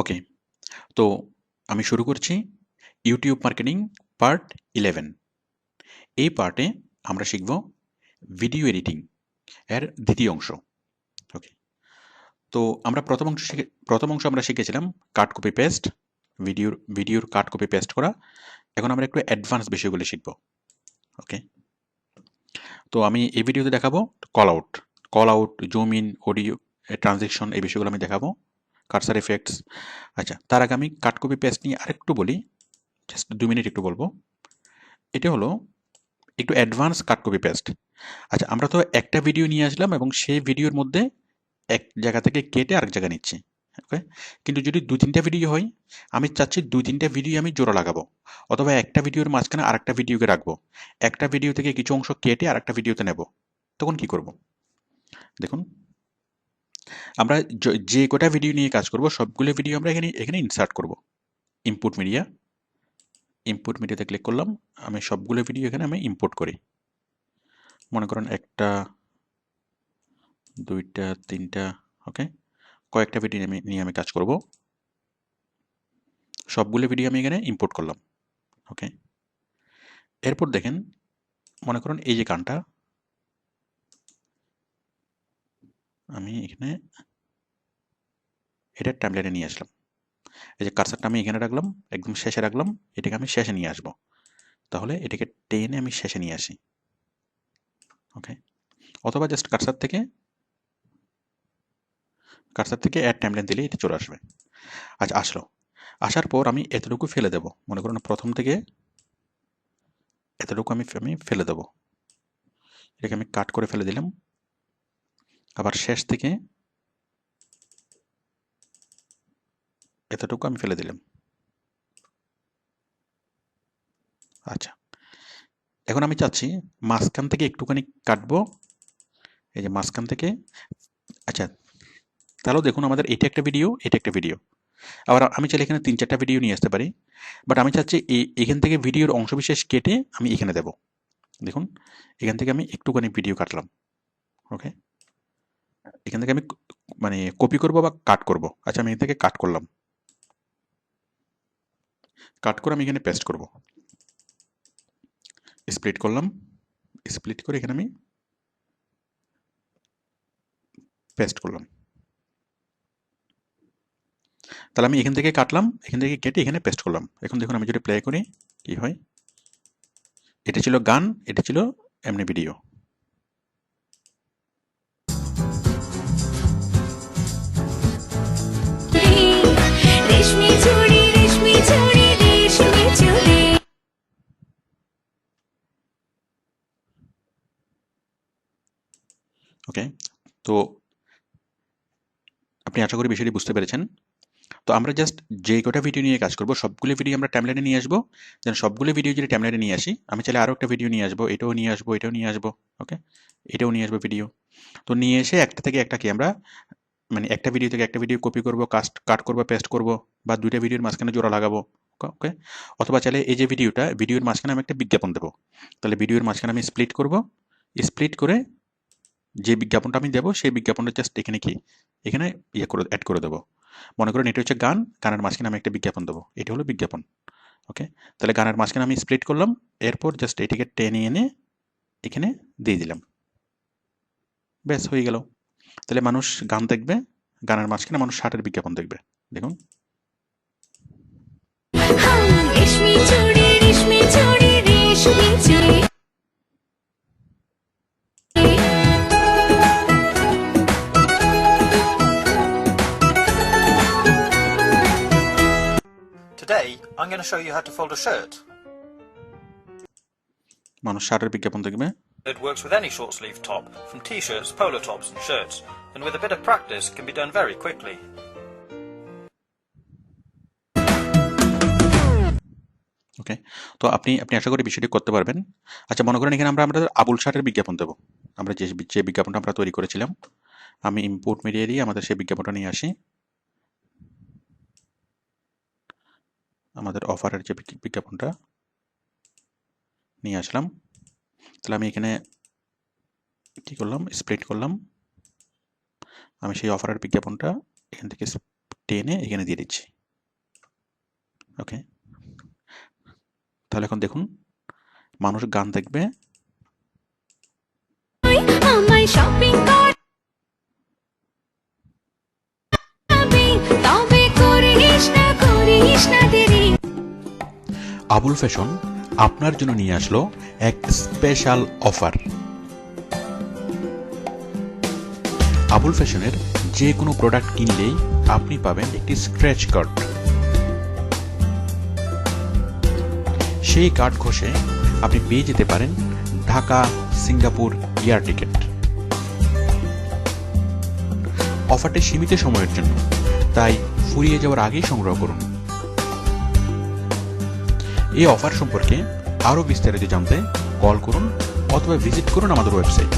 ওকে, তো আমি শুরু করছি ইউটিউব মার্কেটিং পার্ট 11। এই পার্টে আমরা শিখব ভিডিও এডিটিং এর দ্বিতীয় অংশ। ওকে, তো আমরা প্রথম অংশ আমরা শিখেছিলাম কাট কপি পেস্ট, ভিডিওর কাট কপি পেস্ট করা। এখন আমরা একটু অ্যাডভান্স বিষয়গুলো শিখব। ওকে, তো আমি এই ভিডিওতে দেখাবো call out, zoom in, audio transaction, এই বিষয়গুলো আমি দেখাবো, কার্সার এফেক্টস। আচ্ছা, তার আগে আমি কাট কপি পেস্ট নিয়ে আরেকটু বলি, জাস্ট 2 মিনিট একটু বলবো। এটা হলো একটু অ্যাডভান্স কাট কপি পেস্ট। আচ্ছা, আমরা তো একটা ভিডিও নিয়ে আসলাম এবং সেই ভিডিওর মধ্যে এক জায়গা থেকে কেটে আরেক জায়গায় নিচ্ছি। ওকে, কিন্তু যদি 2-3টা ভিডিও হয়, আমি চাচ্ছি 2-3টা ভিডিও আমি জোড়া লাগাবো, অথবা একটা ভিডিওর মাঝখানে আরেকটা ভিডিওকে রাখবো, একটা ভিডিও থেকে কিছু অংশ কেটে আরেকটা ভিডিওতে নেব। তখন কি করব? দেখুন, আমরা যে কটা ভিডিও নিয়ে কাজ করব সবগুলো ভিডিও আমরা এখানে ইনসার্ট করব। ইনপুট মিডিয়াতে ক্লিক করলাম, আমি সবগুলো ভিডিও এখানে আমি ইম্পোর্ট করি। মনে করেন 1টা, 2টা, 3টা, ওকে, কয়েকটা ভিডিও নিয়ে আমি কাজ করব। সবগুলো ভিডিও আমি এখানে ইম্পোর্ট করলাম। ওকে, এরপর দেখেন, মনে করুন এই যে গানটা আমি এখানে এটার টাইমলাইনে নিয়ে আসলাম। এই যে কার্সারটা আমি এখানে রাখলাম, একদম শেষে রাখলাম, এটাকে আমি শেষে নিয়ে আসবো। তাহলে এটাকে টেনে আমি শেষে নিয়ে আসি। ওকে, অথবা জাস্ট কার্সার থেকে অ্যাড টাইমলাইন দিলে এটা চলে আসবে। আচ্ছা, আসার পর আমি এতটুকু ফেলে দেব। মনে করুন প্রথম থেকে এতটুকু আমি ফেলে দেব। এটাকে আমি কাট করে ফেলে দিলাম। আবার শেষ থেকে এতটুকু আমি ফেলে দিলাম। আচ্ছা, এখন আমি চাচ্ছি মাঝখান থেকে একটুখানি কাটবো, এই যে মাঝখান থেকে। আচ্ছা, তাহলেও দেখুন আমাদের এটা একটা ভিডিও, এটা একটা ভিডিও। আবার আমি চাইলে এখানে 3-4টা ভিডিও নিয়ে আসতে পারি, বাট আমি চাচ্ছি এখান থেকে ভিডিওর অংশবিশেষ কেটে আমি এখানে দেব। দেখুন, এখান থেকে আমি একটুখানি ভিডিও কাটলাম। ওকে, এখান থেকে আমি মানে কপি করব বা কাট করব। আচ্ছা, আমি এখান থেকে কাট করলাম, কাট করে আমি এখানে পেস্ট করব। স্প্লিট করলাম, স্প্লিট করে এখানে আমি পেস্ট করলাম। তাহলে আমি এখান থেকে কাটলাম, এখান থেকে কেটে এখানে পেস্ট করলাম। এখন দেখুন আমি যদি প্লে করি কি হয়। এটা ছিল গান, এটা ছিল এমনি ভিডিও। ওকে, তো আপনি আশা করি বিষয়টি বুঝতে পেরেছেন। তো আমরা জাস্ট যে কটা ভিডিও নিয়ে কাজ করব সবগুলো ভিডিও আমরা টাইমলাইনে নিয়ে আসবো। যেন সবগুলো ভিডিও যদি টাইমলাইনে নিয়ে আসি, আমি চাইলে আরও একটা ভিডিও নিয়ে আসবো, এটাও নিয়ে আসবো, এটাও নিয়ে আসবো। ওকে, এটাও নিয়ে আসবো ভিডিও। তো নিয়ে এসে একটা থেকে একটা কি আমরা মানে একটা ভিডিও থেকে একটা ভিডিও কপি করবো, কাট করবো, পেস্ট করবো, বা 2টা ভিডিওর মাঝখানে জোড়া লাগাবো। ওকে, অথবা চাইলে এই যে ভিডিওর মাঝখানে আমি একটা বিজ্ঞাপন দেবো। তাহলে ভিডিওর মাঝখানে আমি স্প্লিট করব, স্প্লিট করে যে বিজ্ঞাপনটা আমি দেবো সেই বিজ্ঞাপনটা জাস্ট এখানে অ্যাড করে দেবো। মনে করেন এটা হচ্ছে গান, গানের মাঝখানে আমি একটা বিজ্ঞাপন দেবো, এটা হলো বিজ্ঞাপন। ওকে, তাহলে গানের মাঝখানে আমি স্প্লিট করলাম, এরপর জাস্ট এটিকে টেনে এনে এখানে দিয়ে দিলাম, ব্যাস হয়ে গেল। তাহলে মানুষ গান দেখবে, গানের মাঝখানে মানুষ শার্টের বিজ্ঞাপন দেখবে। দেখুন, Today, I'm going to show you how to fold a shirt. মানুষ শার্টের বিজ্ঞাপন দেখবে। It works with any short sleeve top, from t-shirts, polo tops and shirts, and with a bit of practice can be done very quickly. ওকে, তো আপনি আশা করি বিষয়টি করতে পারবেন। আচ্ছা, মনে করেন এখানে আমরা আমাদের আবুল শার্টের বিজ্ঞাপন দেবো। আমরা যে বিজ্ঞাপনটা আমরা তৈরি করেছিলাম, আমি ইম্পোর্ট মিডিয়া দিয়ে আমাদের সেই বিজ্ঞাপনটা নিয়ে আসি। আমাদের অফারের যে বিজ্ঞাপনটা নিয়ে আসলাম, তাহলে আমি এখানে কি করলাম, স্প্লিট করলাম। আমি সেই অফারের বিজ্ঞাপনটা এখান থেকে টেনে এখানে দিয়ে দিচ্ছি। ওকে, তাহলে এখন দেখুন মানুষ গান দেখবে। আমায় শপিং করবি তবে করিস না দেরি। আবুল ফ্যাশন আপনার জন্য নিয়ে আসলো এক স্পেশাল অফার। আবুল ফ্যাশনের যে কোনো প্রোডাক্ট কিনলেই আপনি পাবেন একটি স্ক্র্যাচ কার্ড। সেই কার্ড ঘষে আপনি পেয়ে যেতে পারেন ঢাকা সিঙ্গাপুর এয়ার টিকিট। অফারটি সীমিত সময়ের জন্য, তাই ফুরিয়ে যাওয়ার আগেই সংগ্রহ করুন। এই অফার সম্পর্কে আরও বিস্তারিত জানতে কল করুন অথবা ভিজিট করুন আমাদের ওয়েবসাইট।